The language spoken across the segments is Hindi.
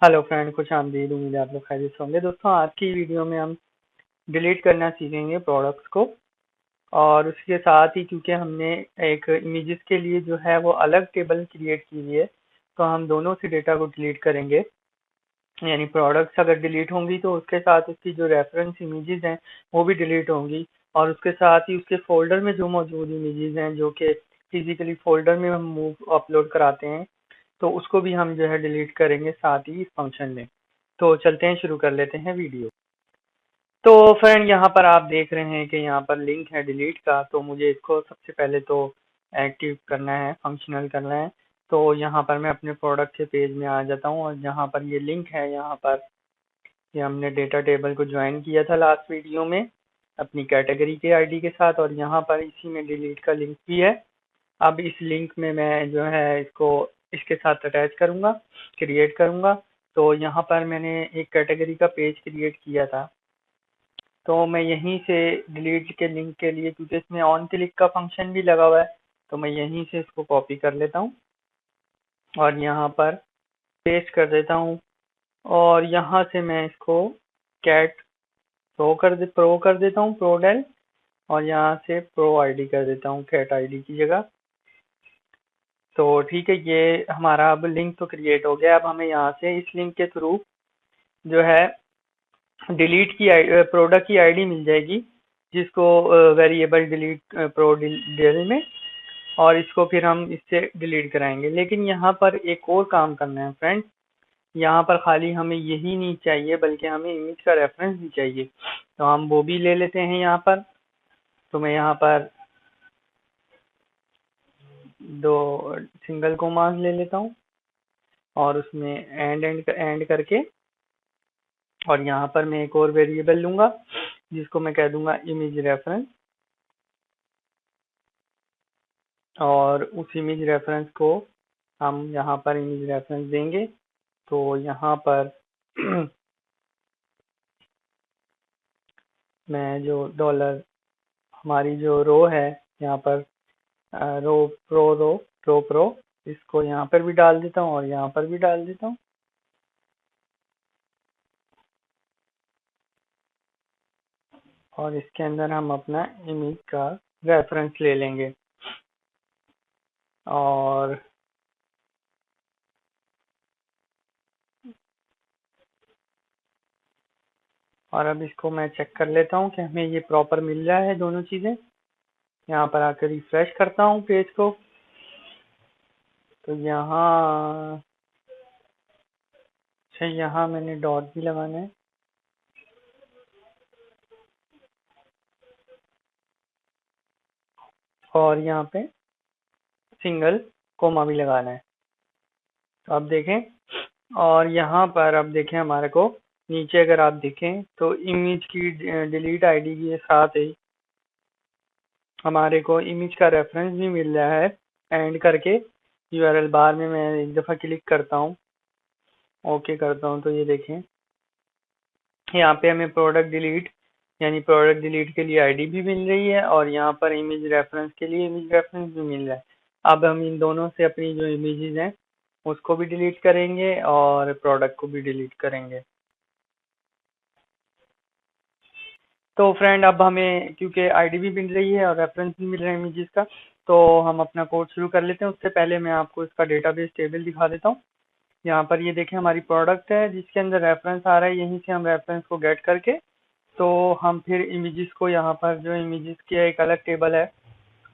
हेलो फ्रेंड, खुश आमदीद। उम्मीद है आप लोग खैरियत से होंगे। दोस्तों, आज की वीडियो में हम डिलीट करना सीखेंगे प्रोडक्ट्स को, और उसके साथ ही क्योंकि हमने एक इमेजेस के लिए जो है वो अलग टेबल क्रिएट की हुई है, तो हम दोनों से डेटा को डिलीट करेंगे। यानी प्रोडक्ट्स अगर डिलीट होंगी तो उसके साथ उसकी जो रेफरेंस इमेजेस हैं वो भी डिलीट होंगी, और उसके साथ ही उसके फोल्डर में जो मौजूद इमेजेस हैं जो कि फिजिकली फोल्डर में हम मूव अपलोड कराते हैं, तो उसको भी हम जो है डिलीट करेंगे साथ ही इस फंक्शन में। तो चलते हैं, शुरू कर लेते हैं वीडियो। तो फ्रेंड, यहाँ पर आप देख रहे हैं कि यहाँ पर लिंक है डिलीट का, तो मुझे इसको सबसे पहले तो एक्टिव करना है, फंक्शनल करना है। तो यहाँ पर मैं अपने प्रोडक्ट के पेज में आ जाता हूँ, और जहाँ पर ये लिंक है, यहाँ पर ये हमने डेटा टेबल को ज्वाइन किया था लास्ट वीडियो में अपनी कैटेगरी के आईडी के साथ, और यहाँ पर इसी में डिलीट का लिंक भी है। अब इस लिंक में मैं जो है इसको इसके साथ अटैच करूंगा, क्रिएट करूंगा। तो यहाँ पर मैंने एक कैटेगरी का पेज क्रिएट किया था, तो मैं यहीं से डिलीट के लिंक के लिए, क्योंकि इसमें ऑन क्लिक का फंक्शन भी लगा हुआ है, तो मैं यहीं से इसको कॉपी कर लेता हूँ और यहाँ पर पेस्ट कर देता हूँ। और यहाँ से मैं इसको कैट प्रो कर देता हूँ, प्रो डेल, और यहाँ से प्रो आईडी कर देता हूँ कैट आईडी की जगह। तो ठीक है, ये हमारा अब लिंक तो क्रिएट हो गया। अब हमें यहाँ से इस लिंक के थ्रू जो है डिलीट की प्रोडक्ट की आईडी मिल जाएगी, जिसको वेरिएबल डिलीट प्रो डिल में, और इसको फिर हम इससे डिलीट कराएंगे। लेकिन यहाँ पर एक और काम करना है फ्रेंड। यहाँ पर खाली हमें यही नहीं चाहिए, बल्कि हमें इमेज का रेफरेंस भी चाहिए, तो हम वो भी ले लेते हैं यहाँ पर। तो मैं यहाँ पर दो सिंगल कोमास ले लेता हूँ, और उसमें एंड करके, और यहाँ पर मैं एक और वेरिएबल लूंगा जिसको मैं कह दूंगा इमेज रेफरेंस, और उस इमेज रेफरेंस को हम यहाँ पर इमेज रेफरेंस देंगे। तो यहाँ पर मैं जो डॉलर हमारी जो रो है, यहाँ पर रो प्रो, इसको यहाँ पर भी डाल देता हूँ और यहाँ पर भी डाल देता हूँ। और इसके अंदर हम अपना इमेज का रेफरेंस ले लेंगे। और अब इसको मैं चेक कर लेता हूँ कि हमें ये प्रॉपर मिल रहा है दोनों चीज़ें। यहाँ पर आकर रिफ्रेश करता हूँ पेज को, तो यहाँ अच्छा, यहाँ मैंने डॉट भी लगाना है, और यहाँ पे सिंगल कोमा भी लगाना है। तो अब देखें, और यहाँ पर अब देखें हमारे को नीचे अगर आप देखें तो इमेज की डिलीट आईडी के साथ ही हमारे को इमेज का रेफरेंस भी मिल रहा है। एंड करके यूआरएल बार में मैं एक दफ़ा क्लिक करता हूँ, ओके करता हूँ, तो ये देखें यहाँ पे हमें प्रोडक्ट डिलीट यानी प्रोडक्ट डिलीट के लिए आईडी भी मिल रही है, और यहाँ पर इमेज रेफरेंस के लिए इमेज रेफरेंस भी मिल रहा है। अब हम इन दोनों से अपनी जो इमेजेस हैं उसको भी डिलीट करेंगे और प्रोडक्ट को भी डिलीट करेंगे। तो फ्रेंड, अब हमें क्योंकि आईडी भी मिल रही है और रेफरेंस भी मिल रहा है इमेजेस का, तो हम अपना कोड शुरू कर लेते हैं। उससे पहले मैं आपको इसका डेटाबेस टेबल दिखा देता हूँ। यहाँ पर ये देखें, हमारी प्रोडक्ट है जिसके अंदर रेफरेंस आ रहा है, यहीं से हम रेफरेंस को गेट करके तो हम फिर इमेजेस को, यहाँ पर जो इमेजेस की एक अलग टेबल है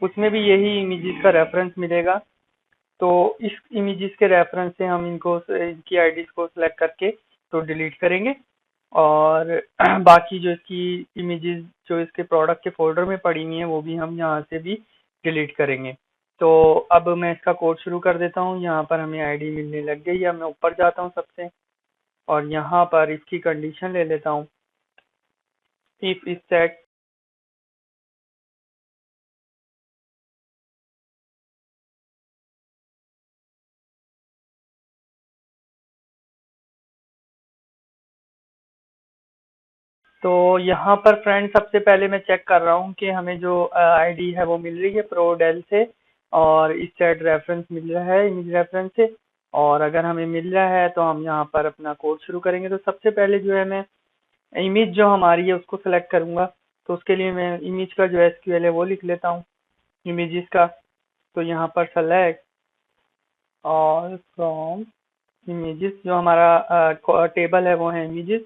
उसमें भी यही इमेजेस का रेफरेंस मिलेगा। तो इस इमेजेस के रेफरेंस से हम इनको, इनकी आईडीज को सिलेक्ट करके तो डिलीट करेंगे, और बाकी जो इसकी इमेजेस जो इसके प्रोडक्ट के फोल्डर में पड़ी हुई हैं वो भी हम यहाँ से भी डिलीट करेंगे। तो अब मैं इसका कोड शुरू कर देता हूँ। यहाँ पर हमें आईडी मिलने लग गई है। मैं ऊपर जाता हूँ सबसे, और यहाँ पर इसकी कंडीशन ले लेता हूँ, इफ इज सेट। तो यहाँ पर फ्रेंड सबसे पहले मैं चेक कर रहा हूँ कि हमें जो आईडी है वो मिल रही है प्रो डेल से, और इस सेट रेफरेंस मिल रहा है इमेज रेफरेंस से। और अगर हमें मिल रहा है तो हम यहाँ पर अपना कोड शुरू करेंगे। तो सबसे पहले जो है मैं इमेज जो हमारी है उसको सेलेक्ट करूंगा। तो उसके लिए मैं इमेज का जो एसक्यूएल है वो लिख लेता हूँ, इमेजेस का। तो यहाँ पर सेलेक्ट और फ्रॉम इमेजेस, जो हमारा टेबल है वो है इमेजेस,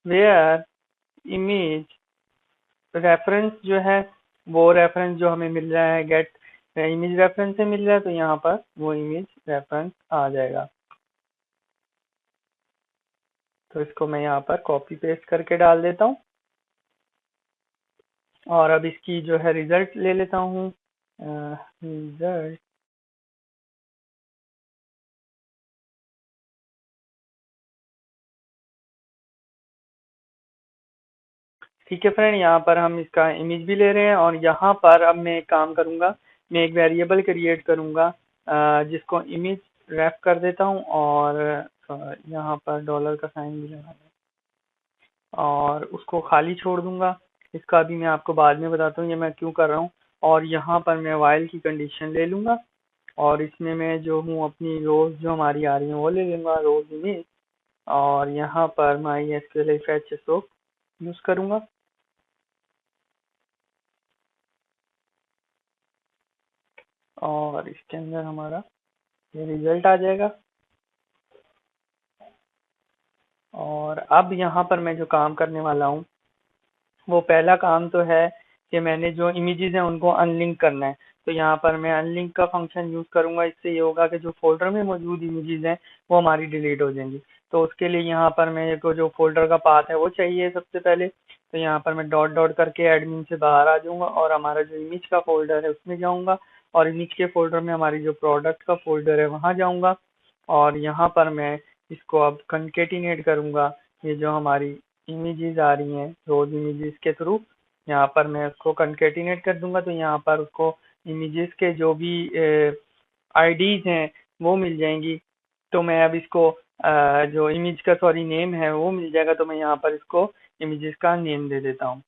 वेयर इमेज रेफरेंस जो है, वो रेफरेंस जो हमें मिल रहा है गेट इमेज रेफरेंस से मिल रहा है, तो यहाँ पर वो इमेज रेफरेंस आ जाएगा। तो इसको मैं यहाँ पर कॉपी पेस्ट करके डाल देता हूँ और अब इसकी जो है रिजल्ट ले लेता हूँ। रिजल्ट, ठीक है फ्रेंड, यहाँ पर हम इसका इमेज भी ले रहे हैं और यहाँ पर अब मैं एक काम करूँगा, मैं एक वेरिएबल क्रिएट करूँगा जिसको इमेज रैप कर देता हूँ और यहाँ पर डॉलर का साइन भी लगा और उसको खाली छोड़ दूंगा। इसका भी मैं आपको बाद में बताता हूँ ये मैं क्यों कर रहा हूँ। और यहाँ पर मैं वाइल की कंडीशन ले लूँगा और इसमें मैं जो हूँ अपनी रोज जो हमारी आ रही है वो ले लूँगा, रोज इमेज। और यहाँ पर माई एसक्यूएल फैच को यूज़ करूँगा और इसके अंदर हमारा ये रिजल्ट आ जाएगा। और अब यहाँ पर मैं जो काम करने वाला हूँ वो पहला काम तो है कि मैंने जो इमेजेस हैं उनको अनलिंक करना है। तो यहाँ पर मैं अनलिंक का फंक्शन यूज करूंगा। इससे ये होगा कि जो फोल्डर में मौजूद इमेजेस हैं वो हमारी डिलीट हो जाएंगी। तो उसके लिए यहाँ पर मेरे को जो फोल्डर का पाथ है वो चाहिए सबसे पहले। तो यहाँ पर मैं डॉट डॉट करके एडमिन से बाहर आ जाऊंगा और हमारा जो इमेज का फोल्डर है उसमें जाऊंगा और इमेज के फोल्डर में हमारी जो प्रोडक्ट का फोल्डर है वहां जाऊंगा। और यहाँ पर मैं इसको अब कंकेटिनेट करूंगा, ये जो हमारी इमेजेस आ रही हैं रोज इमेजेस के थ्रू, यहाँ पर मैं उसको कंकेटिनेट कर दूंगा। तो यहाँ पर उसको इमेजेस के जो भी आईडीज हैं वो मिल जाएंगी। तो मैं अब इसको जो इमेज का सॉरी नेम है वो मिल जाएगा। तो मैं यहाँ पर इसको इमेजेस का नेम दे देता हूँ।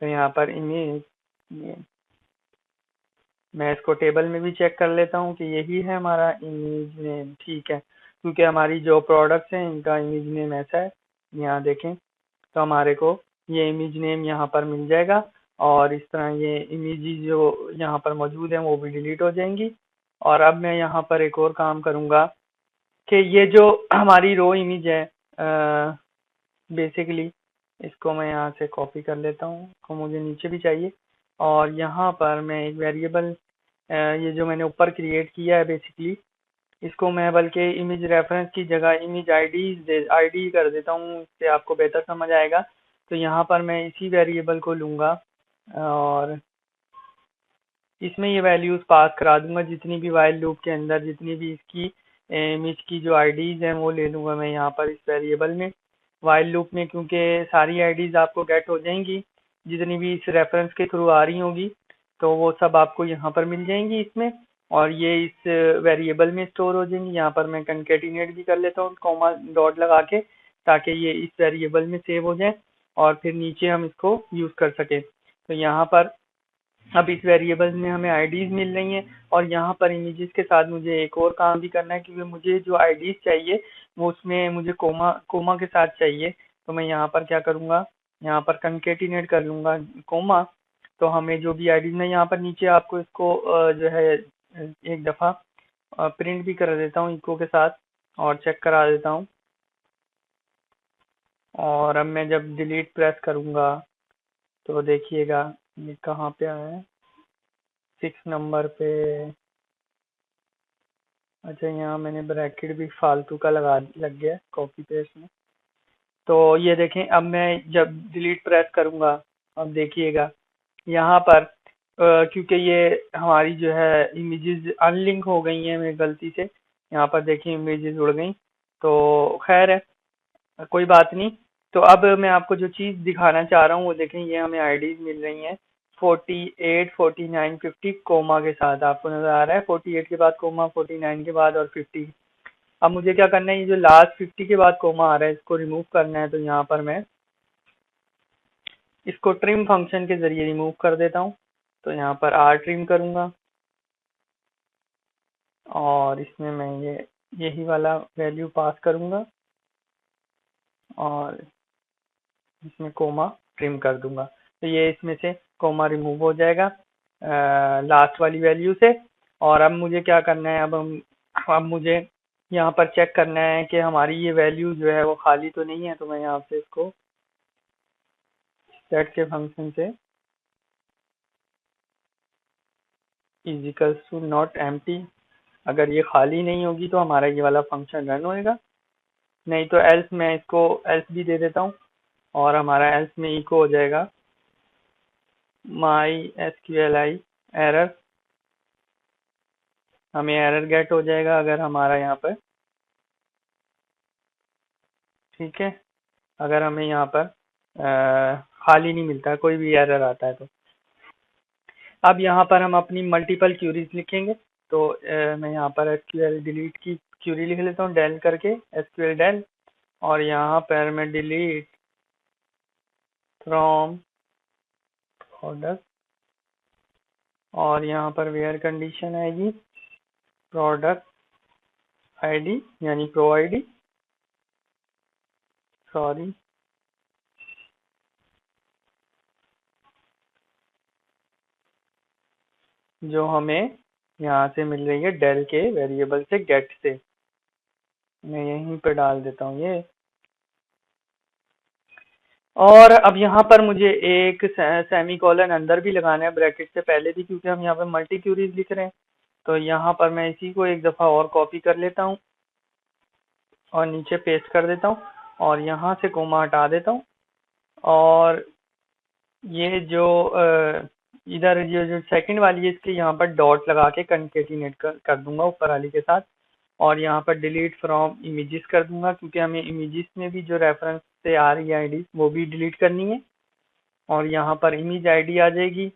तो यहाँ पर इमेज नेम, मैं इसको टेबल में भी चेक कर लेता हूँ कि यही है हमारा इमेज नेम, ठीक है, क्योंकि हमारी जो प्रोडक्ट्स हैं इनका इमेज नेम ऐसा है। यहाँ देखें तो हमारे को ये इमेज नेम यहाँ पर मिल जाएगा और इस तरह ये इमेजेस जो यहाँ पर मौजूद हैं वो भी डिलीट हो जाएंगी। और अब मैं यहाँ पर एक और काम करूँगा कि ये जो हमारी रो इमेज है बेसिकली इसको मैं यहाँ से कॉपी कर लेता हूँ, को मुझे नीचे भी चाहिए। और यहाँ पर मैं एक वेरिएबल ये जो मैंने ऊपर क्रिएट किया है बेसिकली, इसको मैं बल्कि इमेज रेफरेंस की जगह इमेज आईडी कर देता हूँ, इससे आपको बेहतर समझ आएगा। तो यहाँ पर मैं इसी वेरिएबल को लूँगा और इसमें ये वैल्यूज पास करा दूंगा, जितनी भी वाइल लूप के अंदर जितनी भी इसकी इमेज की जो आईडीज हैं वो ले लूँगा मैं यहाँ पर इस वेरिएबल में वाइल लूप में, क्योंकि सारी आईडीज आपको गेट हो जाएंगी जितनी भी इस रेफरेंस के थ्रू आ रही होगी। तो वो सब आपको यहाँ पर मिल जाएंगी इसमें और ये इस वेरिएबल में स्टोर हो जाएंगी। यहाँ पर मैं कंकेटिनेट भी कर लेता हूँ कॉमा डॉट लगा के, ताकि ये इस वेरिएबल में सेव हो जाए और फिर नीचे हम इसको यूज़ कर सकें। तो यहाँ पर अब इस वेरिएबल में हमें आईडीज मिल रही हैं और यहाँ पर इमेजेस के साथ मुझे एक और काम भी करना है, क्योंकि मुझे जो आईडीज चाहिए वो उसमें मुझे कोमा कोमा के साथ चाहिए। तो मैं यहाँ पर क्या करूँगा, यहाँ पर कंकेटिनेट कर लूँगा कोमा। तो हमें जो भी आईडीज, मैं यहाँ पर नीचे आपको इसको जो है एक दफ़ा प्रिंट भी कर देता हूँ इको के साथ और चेक करा देता हूँ। और अब मैं जब डिलीट प्रेस करूँगा तो देखिएगा ये कहाँ पे आया है, 6 नंबर पे। अच्छा, यहाँ मैंने ब्रैकेट भी फालतू का लग गया कॉपी पेस्ट में। तो ये देखें, अब मैं जब डिलीट प्रेस करूँगा अब देखिएगा यहाँ पर क्योंकि ये हमारी जो है इमेजेस अनलिंक हो गई हैं मेरी गलती से, यहाँ पर देखिए इमेजेस उड़ गई। तो खैर है, कोई बात नहीं। तो अब मैं आपको जो चीज़ दिखाना चाह रहा हूँ वो देखें, ये हमें आईडीज मिल रही हैं 48, 49, 50 कोमा के साथ। आपको नजर आ रहा है 48 के बाद कोमा, 49 के बाद और 50। अब मुझे क्या करना है, ये जो लास्ट 50 के बाद कोमा आ रहा है इसको रिमूव करना है। तो यहाँ पर मैं इसको ट्रिम फंक्शन के जरिए रिमूव कर देता हूँ। तो यहाँ पर आर ट्रिम करूँगा और इसमें मैं ये यही वाला वैल्यू पास करूंगा और इसमें कोमा ट्रिम कर दूंगा, तो ये इसमें से कोमा रिमूव हो जाएगा लास्ट वाली वैल्यू से। और अब मुझे क्या करना है, अब मुझे यहाँ पर चेक करना है कि हमारी ये वैल्यू जो है वो खाली तो नहीं है। तो मैं यहाँ से इसको सेट के फंक्शन से is equals to not empty, अगर ये खाली नहीं होगी तो हमारा ये वाला फंक्शन रन होएगा, नहीं तो एल्स मैं इसको एल्स भी दे देता हूँ और हमारा एल्स में इको हो जाएगा माई एसक्यूएलआई एरर। हमें एरर गेट हो जाएगा अगर हमारा यहाँ पर, ठीक है, अगर हमें यहाँ पर खाली नहीं मिलता, कोई भी एरर आता है तो। अब यहाँ पर हम अपनी मल्टीपल क्यूरीज लिखेंगे, तो मैं यहाँ पर एसक्यूएल डिलीट की क्यूरी लिख लेता हूँ, डेल करके एसक्यूएल डेल, और यहाँ पर मैं डिलीट फ्रॉम प्रोडक्ट, और यहाँ पर वेयर कंडीशन आएगी प्रोडक्ट आईडी यानी प्रो आईडी, सॉरी जो हमें यहाँ से मिल रही है डेल के वेरिएबल से गेट से, मैं यहीं पर डाल देता हूँ ये। और अब यहाँ पर मुझे एक सेमी कॉलन अंदर भी लगाना है ब्रैकेट से पहले भी, क्योंकि हम यहाँ पर मल्टी क्यूरीज लिख रहे हैं। तो यहाँ पर मैं इसी को एक दफ़ा और कॉपी कर लेता हूँ और नीचे पेस्ट कर देता हूँ और यहाँ से कोमा हटा देता हूँ, और ये जो इधर जो सेकंड वाली है इसके यहाँ पर डॉट लगा के कंकेटिनेट कर दूंगा ऊपर वाली के साथ, और यहाँ पर डिलीट फ्रॉम इमेजेस कर दूंगा, क्योंकि हमें इमेजेस में भी जो रेफरेंस से आ रही है आईडी वो भी डिलीट करनी है। और यहाँ पर इमेज आईडी आ जाएगी,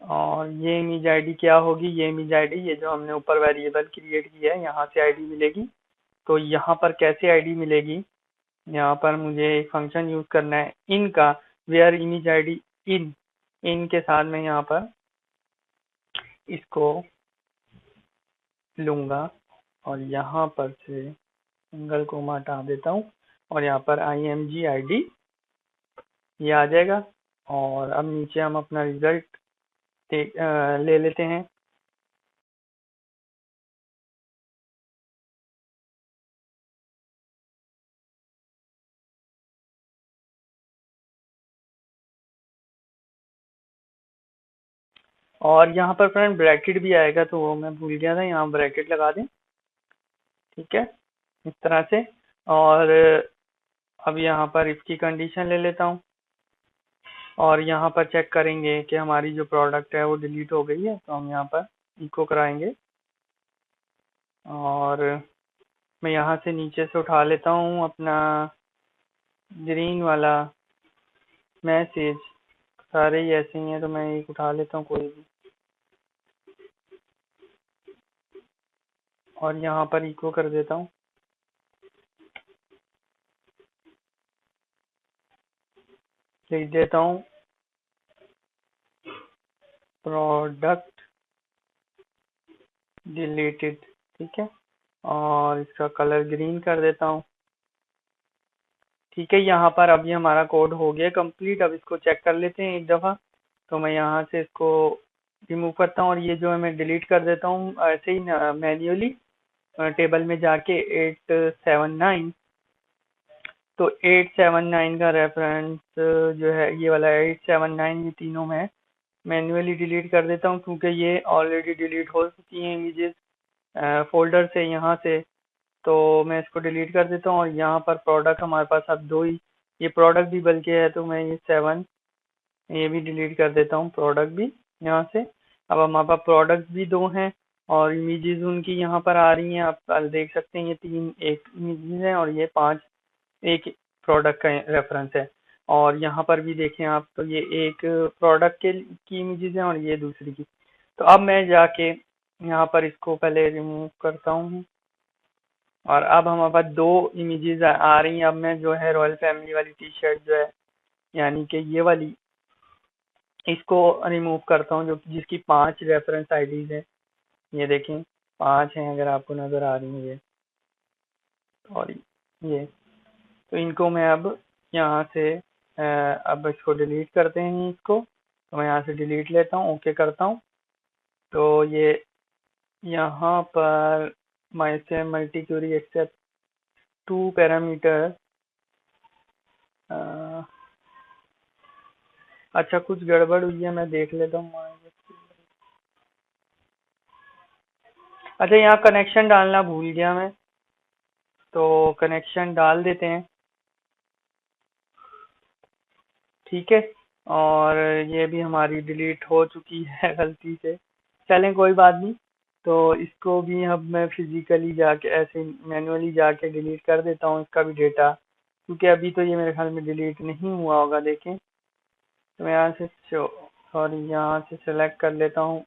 और ये इमेज आईडी क्या होगी, ये इमेज आईडी ये जो हमने ऊपर वेरिएबल क्रिएट की है यहाँ से आईडी मिलेगी। तो यहाँ पर कैसे आईडी मिलेगी, यहाँ पर मुझे एक फंक्शन यूज करना है इन का, वेयर इमेज आईडी इन के साथ मैं यहाँ पर इसको लूंगा और यहाँ पर से सिंगल कोमा हटा देता हूँ और यहाँ पर img id ये आ जाएगा। और अब नीचे हम अपना रिजल्ट ले लेते हैं। और यहाँ पर फ्रेंड ब्रैकेट भी आएगा, तो वो मैं भूल गया था, यहाँ ब्रैकेट लगा दें, ठीक है, इस तरह से। और अब यहाँ पर इसकी कंडीशन ले लेता हूँ और यहाँ पर चेक करेंगे कि हमारी जो प्रोडक्ट है वो डिलीट हो गई है, तो हम यहाँ पर इको कराएंगे और मैं यहाँ से नीचे से उठा लेता हूँ अपना ग्रीन वाला मैसेज, सारे ही ऐसे ही हैं तो मैं एक उठा लेता हूँ कोई भी, और यहाँ पर इको कर देता हूँ, लिख देता हूँ प्रोडक्ट डिलीटेड, ठीक है, और इसका कलर ग्रीन कर देता हूँ, ठीक है। यहाँ पर अभी हमारा कोड हो गया कंप्लीट। अब इसको चेक कर लेते हैं एक दफ़ा, तो मैं यहाँ से इसको रिमूव करता हूँ और ये जो है मैं डिलीट कर देता हूँ ऐसे ही मैन्युअली टेबल में जाके 879, तो 879 का रेफरेंस जो है ये वाला 879, ये तीनों मैं मैन्युअली डिलीट कर देता हूँ, क्योंकि ये ऑलरेडी डिलीट हो चुकी हैं इमेजेस फोल्डर से यहाँ से, तो मैं इसको डिलीट कर देता हूँ। और यहाँ पर प्रोडक्ट हमारे पास अब दो ही, ये प्रोडक्ट भी बल्कि है, तो मैं ये 7 ये भी डिलीट कर देता हूँ, प्रोडक्ट भी यहाँ से। अब हमारे पास प्रोडक्ट भी दो हैं और इमेजेस उनकी यहाँ पर आ रही हैं, आप कल देख सकते हैं, ये 3 एक इमेजेस हैं और ये 5 एक प्रोडक्ट का रेफरेंस है। और यहाँ पर भी देखें आप, तो ये एक प्रोडक्ट के की इमेजेस हैं और ये दूसरी की। तो अब मैं जाके यहाँ पर इसको पहले रिमूव करता हूँ और अब हमारे पास दो इमेजेस आ रही हैं। अब मैं जो है रॉयल फैमिली वाली टी शर्ट जो है यानी कि ये वाली, इसको रिमूव करता हूँ, जो जिसकी 5 रेफरेंस आईडीज हैं, ये देखें 5 हैं अगर आपको नज़र आ रही है ये, और ये। तो इनको मैं अब यहाँ से अब इसको डिलीट करते हैं इसको। तो मैं यहाँ से डिलीट लेता हूँ, ओके करता हूँ। तो ये यहाँ पर माई से मल्टी क्यूरी एक्सेप्ट 2 पैरामीटर। अच्छा कुछ गड़बड़ हुई है, मैं देख लेता हूँ। अच्छा यहाँ कनेक्शन डालना भूल गया मैं, तो कनेक्शन डाल देते हैं, ठीक है। और ये भी हमारी डिलीट हो चुकी है गलती से, चलें कोई बात नहीं। तो इसको भी अब मैं फिजिकली जाके ऐसे मैन्युअली जाके डिलीट कर देता हूँ इसका भी डेटा, क्योंकि अभी तो ये मेरे ख्याल में डिलीट नहीं हुआ होगा। देखें, तो मैं यहाँ से सॉरी यहाँ से सेलेक्ट कर लेता हूँ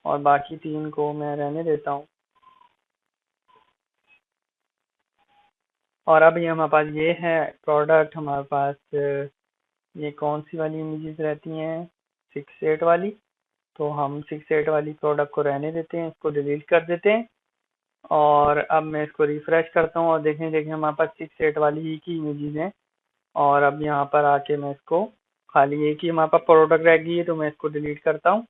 और बाकी 3 को मैं रहने देता हूँ। और अब ये हमारे पास ये है प्रोडक्ट, हमारे पास ये कौन सी वाली इमेजेस रहती हैं, 6-8 वाली। तो हम 6-8 वाली प्रोडक्ट को रहने देते हैं, इसको डिलीट कर देते हैं। और अब मैं इसको रिफ्रेश करता हूँ और देखें हमारे पास 6-8 वाली ही की इमेजेस हैं। और अब यहाँ पर आके मैं इसको खाली एक ही हमारे पास प्रोडक्ट रह गई है, तो मैं इसको डिलीट करता हूँ।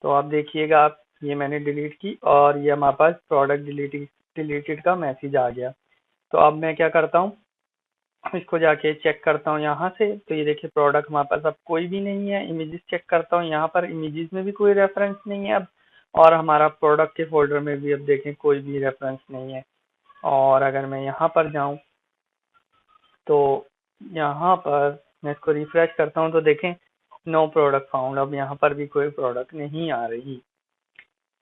तो आप देखिएगा, आप ये मैंने डिलीट की और ये हमारे पास प्रोडक्ट डिलीटेड का मैसेज आ गया। तो अब मैं क्या करता हूँ, इसको जाके चेक करता हूँ यहाँ से। तो ये देखिए प्रोडक्ट हमारे पास अब कोई भी नहीं है। इमेजेस चेक करता हूँ, यहाँ पर इमेजेस में भी कोई रेफरेंस नहीं है अब। और हमारा प्रोडक्ट के फोल्डर में भी अब देखें कोई भी रेफरेंस नहीं है। और अगर मैं यहाँ पर जाऊँ तो यहाँ पर मैं इसको रिफ्रेश करता हूँ तो देखें नो प्रोडक्ट फाउंड, अब यहाँ पर भी कोई प्रोडक्ट नहीं आ रही।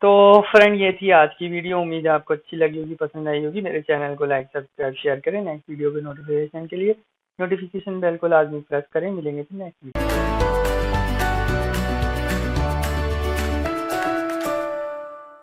तो फ्रेंड ये थी आज की वीडियो, उम्मीद है आपको अच्छी लगी होगी, पसंद आई होगी। मेरे चैनल को लाइक सब्सक्राइब शेयर करें। नेक्स्ट वीडियो के नोटिफिकेशन के लिए नोटिफिकेशन बेल को लाजमी प्रेस करें। मिलेंगे फिर नेक्स्ट वीडियो।